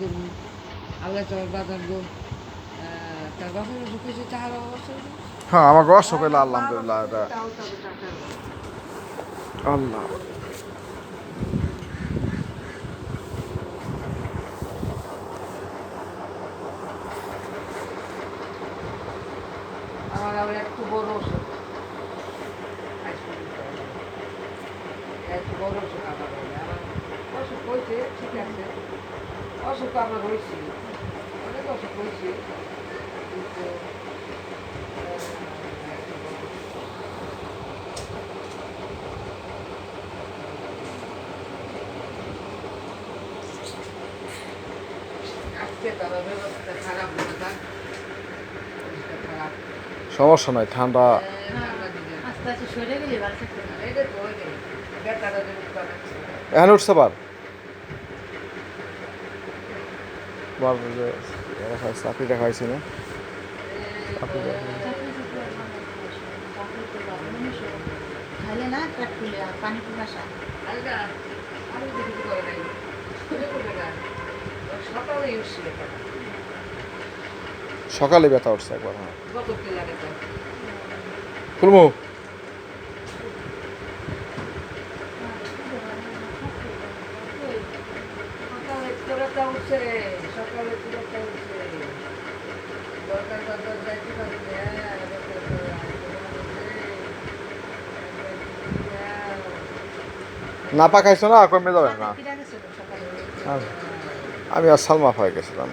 করবো আল্লাহ চাওয়ার বাজার গো তার বাসার কিছু টাকার অবস্থা হ্যাঁ আমাকে অসুখ হইলো আলহামদুলিল্লাহ এটা আল্লাহ আমার আবার একটু বড় ওষুধ একটু বড় ওষুধ আমার আমার অসুখ হয়েছে ঠিক আছে অসুখ আমার হয়েছে অনেক অসুখ হয়েছে কিন্তু আজকে তারা ব্যবস্থা খারাপ হয়ে থাক খারাপ সমস্যা নাই ঠান্ডা ঠান্ডা দিকে আস্তে আস্তে সরে গেলে ভালো থাকবে না। এটা তো হয়ে গেল বেকারা যদি বানাচ্ছে এখন উঠছে বার চাকরি দেখাইছি না চাকরি করতে আর ভালো লাগবে না। চাকরি তো ভালো মানুষ হয়। খাইলে না পেট ফুলে আর পানি পিপাসা আলগা আমি তো কিছু করে নাই শুনে করবে না সকালে উঠছিল সকালে ব্যথা উঠছে একবার হ্যাঁ কত কি লাগে তো খুলমু সকালে তোরাটা উঠছে সকালে তোরাটা উঠছে দরকার দরকার যাইতে পারি না পাকাইছো না কমে যাবে না কিরা গেছিল সকালে আমি আর সালমা হয়ে গেছিলাম